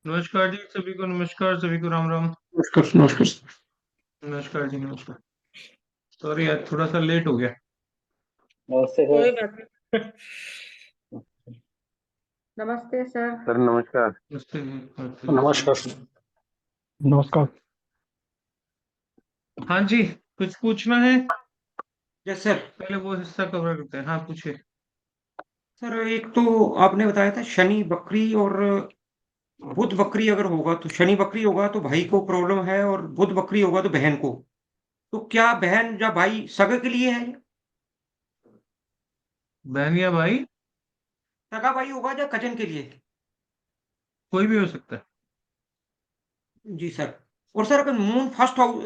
नमस्कार जी, सभी को नमस्कार, सभी को राम राम। नमस्कार नमस्कार। नमस्कार जी, नमस्कार। सॉरी यार, थोड़ा सा लेट हो गया। नमस्ते कोई सर। बात नहीं। नमस्ते सर। सर नमस्कार। नमस्ते जी, नमस्ते नमस्कार जी। सर। नमस्कार। हाँ जी, कुछ पूछना है? Yes sir. पहले वो हिस्सा कवर करते हैं। हाँ, पूछिए। सर एक तो आपने बताया था शनि बकरी और बुध बकरी अगर होगा तो शनि बकरी होगा तो भाई को प्रॉब्लम है और बुध बकरी होगा तो बहन को। तो क्या बहन या भाई सगे के लिए है? बहन या भाई? सगा भाई होगा या कजन के लिए? कोई भी हो सकता है। जी सर। और सर अगर मून फर्स्ट हाउस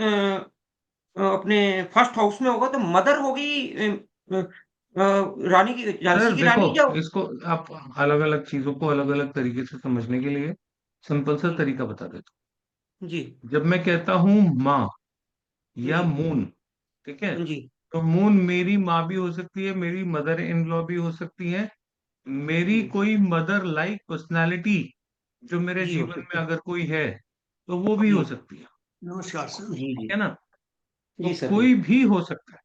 अपने फर्स्ट हाउस में होगा तो मदर होगी रानी की सर झांसी की देखो, रानी या? इसको आप अलग अलग चीजों को अलग अलग तरीके से समझने के लिए सिंपल सा जी तरीका बता देता जी हूँ। जब मैं कहता हूँ माँ या जी मून, ठीक है, जी तो मून मेरी माँ भी हो सकती है, मेरी मदर इन लॉ भी हो सकती है, मेरी जी कोई मदर लाइक पर्सनालिटी जो मेरे जी हो जीवन सकती में है। अगर कोई है तो वो भी जी हो सकती है। नमस्कार सर। जी जी ठीक है ना? तो जी सर। जी कोई भी हो सकता है।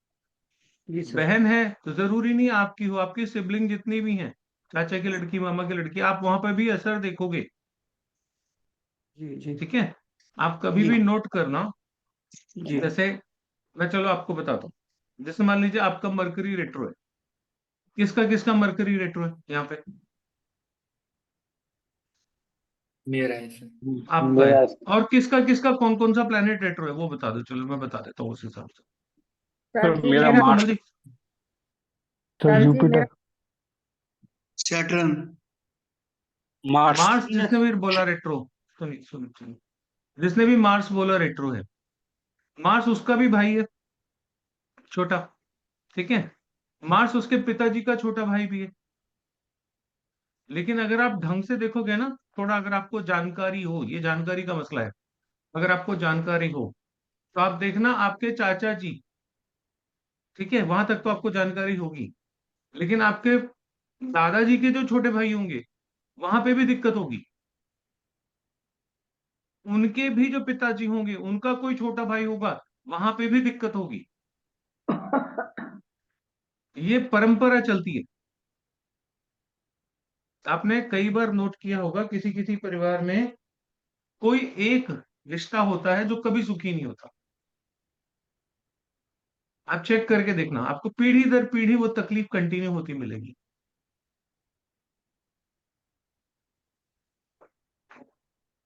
जी सर। बहन है तो जरूरी नहीं आपकी हो, आपकी सिबलिंग जितनी भी हैं, चाचा की लड़की, मामा की लड़की, आप वहां पर भी असर देखोगे। जी जी ठीक है? आप कभी जी भी नोट करना। जी जैसे मैं चलो आपको बताता हूँ। जैसे मान लीजिए आपका मरकरी रेट्रो है। किसका किसका मरकरी रेट्रो है यहाँ पे? मेरा है सर। आपका है। मेरा और किसका किसका कौन कौन सा प्लेनेट रेट्रो है वो बता दो, चलो मैं बता देता हूँ उस हिसाब से। सर सर जी मेरा ठीक है मेरा कोमल मार्स। जी? सर सर जी जुपिटर। मेरा सैटर्न। मार्स। मार्स जिसने वीनस। भी बोला रेट्रो, सुनिए सुनिए सुनिए, जिसने भी मार्स बोला रेट्रो है, मार्स उसका भी भाई है, छोटा। ठीक है? मार्स उसके पिताजी का छोटा भाई भी है। लेकिन अगर आप ढंग से देखोगे ना, थोड़ा अगर आपको जानकारी हो, ये जानकारी का मसला है, अगर आपको जानकारी हो तो आप देखना आपके चाचा जी, ठीक है, वहां तक तो आपको जानकारी होगी, लेकिन आपके दादाजी के जो छोटे भाई होंगे वहां पे भी दिक्कत होगी। उनके भी जो पिताजी होंगे उनका कोई छोटा भाई होगा, वहां पे भी दिक्कत होगी। ये परंपरा चलती है। आपने कई बार नोट किया होगा किसी किसी परिवार में कोई एक रिश्ता होता है जो कभी सुखी नहीं होता। आप चेक करके देखना, आपको पीढ़ी दर पीढ़ी वो तकलीफ कंटिन्यू होती मिलेगी।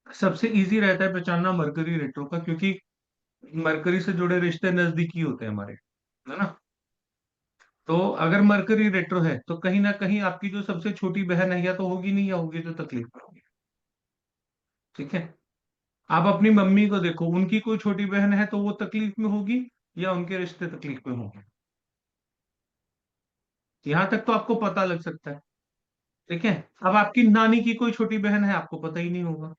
सबसे इजी रहता है पहचानना मरकरी रेट्रो का, क्योंकि मरकरी से जुड़े रिश्ते नजदीकी होते हैं हमारे, है ना? तो अगर मरकरी रेट्रो है तो कहीं ना कहीं आपकी जो सबसे छोटी बहन है या तो होगी नहीं या होगी तो तकलीफ में होगी। ठीक है? आप अपनी मम्मी को देखो, उनकी कोई छोटी बहन है तो वो तकलीफ में होगी या उनके रिश्ते तकलीफ में होंगे। यहां तक तो आपको पता लग सकता है। ठीक है? अब आपकी नानी की कोई छोटी बहन है, आपको पता ही नहीं होगा।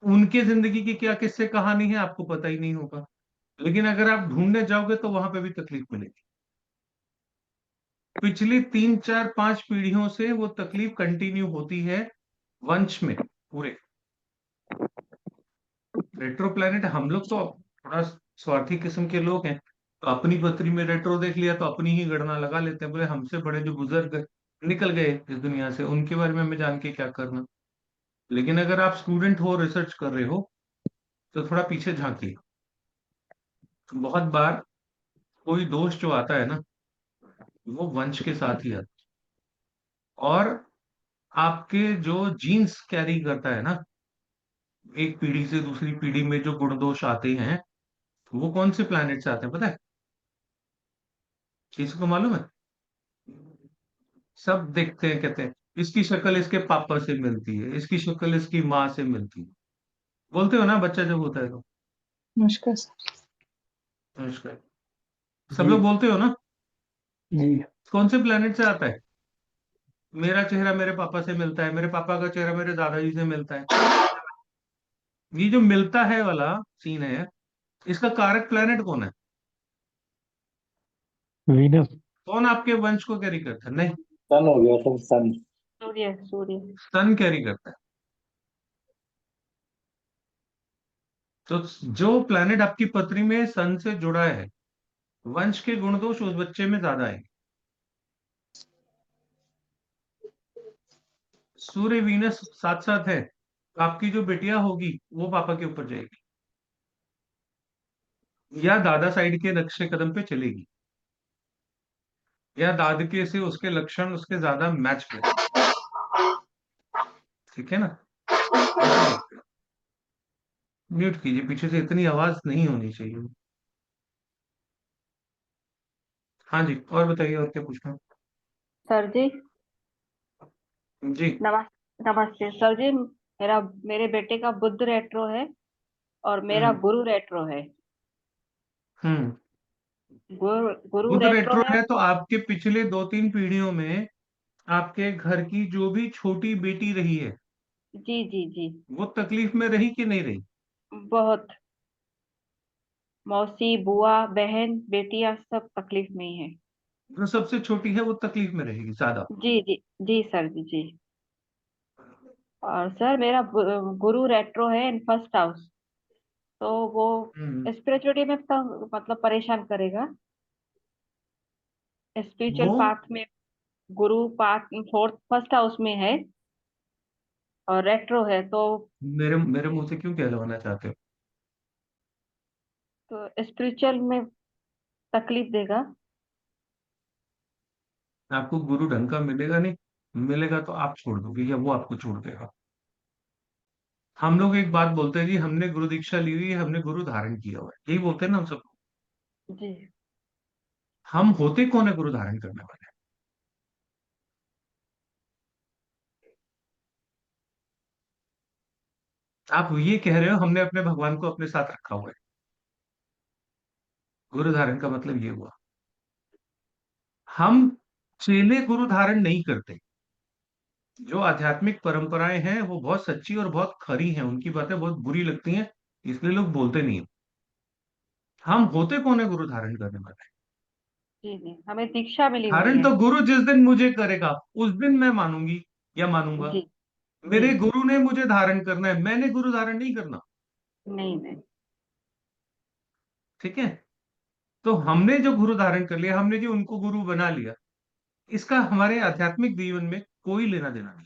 उनके जिंदगी की क्या किस्से कहानी है, आपको पता ही नहीं होगा। लेकिन अगर आप ढूंढने जाओगे तो वहां पे भी तकलीफ मिलेगी। पिछली 3 4 5 पीढ़ियों से वो तकलीफ कंटिन्यू होती है वंश में पूरे। रेट्रो प्लैनेट, हम लोग तो थोड़ा स्वार्थी किस्म के लोग हैं, तो अपनी पत्री में रेट्रो देख लिया तो अपनी ही गणना लगा लेते हैं, बोले हमसे बड़े जो बुजुर्ग निकल गए इस दुनिया से उनके बारे में हमें जान के क्या करना। लेकिन अगर आप स्टूडेंट हो, रिसर्च कर रहे हो, तो थोड़ा पीछे झांकिए। बहुत बार कोई दोष जो आता है ना, वो वंश के साथ ही आता है। और आपके जो जीन्स कैरी करता है ना, एक पीढ़ी से दूसरी पीढ़ी में जो गुण दोष आते हैं, वो कौन से प्लैनेट से आते हैं पता है? किसी को मालूम है? सब देखते हैं, कहते हैं इसकी शक्ल इसके पापा से मिलती है, इसकी शक्ल इसकी माँ से मिलती है। बोलते हो ना बच्चा जब होता है तो? नमस्कार सर। नमस्कार। सब जी लोग बोलते हो ना? जी। कौन से प्लेनेट से आता है? मेरा चेहरा मेरे पापा से मिलता है, मेरे पापा का चेहरा मेरे दादाजी से मिलता है। ये जो मिलता है वाला सीन है, इसका कारक प्लेनेट कौन है? वीनस। कौन आपके वंश को कैरी करता है? नहीं, सन हो गया सर। सन। सूर्य सूर्य। सन कैरी करता है। तो जो प्लैनेट आपकी पत्री में सन से जुड़ा है, वंश के गुण दोष उस बच्चे में ज्यादा है। सूर्य वीनस साथ साथ है, तो आपकी जो बिटिया होगी वो पापा के ऊपर जाएगी या दादा साइड के नक्शे कदम पे चलेगी, या दादके से उसके लक्षण उसके ज्यादा मैच करें। ठीक है ना? म्यूट कीजिए, पीछे से इतनी आवाज नहीं होनी चाहिए। हाँ जी, और बताइए, और क्या पूछना? सर जी जी। नमस्ते सर जी। मेरे बेटे का बुध रेट्रो है और मेरा गुरु रेट्रो है। हम्म। गुरु बुध रेट्रो रेट्रो है। है तो आपके पिछले 2-3 पीढ़ियों में आपके घर की जो भी छोटी बेटी रही है, जी जी जी। वो तकलीफ में रही कि नहीं रही? बहुत। मौसी, बुआ, बहन, बेटियां सब तकलीफ में ही है। जो सबसे छोटी है वो तकलीफ में रहेगी ज्यादा। जी जी। जी सर जी जी। और सर मेरा गुरु रेट्रो है इन फर्स्ट हाउस, तो वो हम्म। स्पिरिचुअलिटी में मतलब परेशान करेगा। स्पिरिचुअल वो पाथ में गुरु पाथ फोर्थ फर्स्ट हाउस में है और रेट्रो है, मेरे मेरे मुंह से क्यों कहलवाना चाहते हो? तो स्पिरिचुअल में तकलीफ देगा। आपको गुरु ढंग का मिलेगा नहीं, मिलेगा तो आप छोड़ दोगे या वो आपको छोड़ देगा। हम लोग एक बात बोलते हैं जी, हमने गुरु दीक्षा ली हुई है, हमने गुरु धारण किया हुआ है, यही बोलते हैं ना हम सब। जी हम होते कौन है गुरु धारण करने वाले? आप ये कह रहे हो हमने अपने भगवान को अपने साथ रखा हुआ है। गुरु धारण का मतलब ये हुआ, हम चेले गुरु धारण नहीं करते। जो आध्यात्मिक परंपराएं हैं वो बहुत सच्ची और बहुत खरी हैं, उनकी बातें बहुत बुरी लगती हैं, इसलिए लोग बोलते नहीं हैं। हम होते कौन है गुरु धारण करने वाले? जी जी, हमें दीक्षा मिली हुई धारण है। तो गुरु जिस दिन मुझे करेगा उस दिन मैं मानूंगी या मानूंगा। जी जी। मेरे गुरु ने मुझे धारण करना है, मैंने गुरु धारण नहीं करना। नहीं नहीं। ठीक है? तो हमने जो गुरु धारण कर लिया, हमने जो उनको गुरु बना लिया, इसका हमारे आध्यात्मिक जीवन में कोई लेना देना नहीं।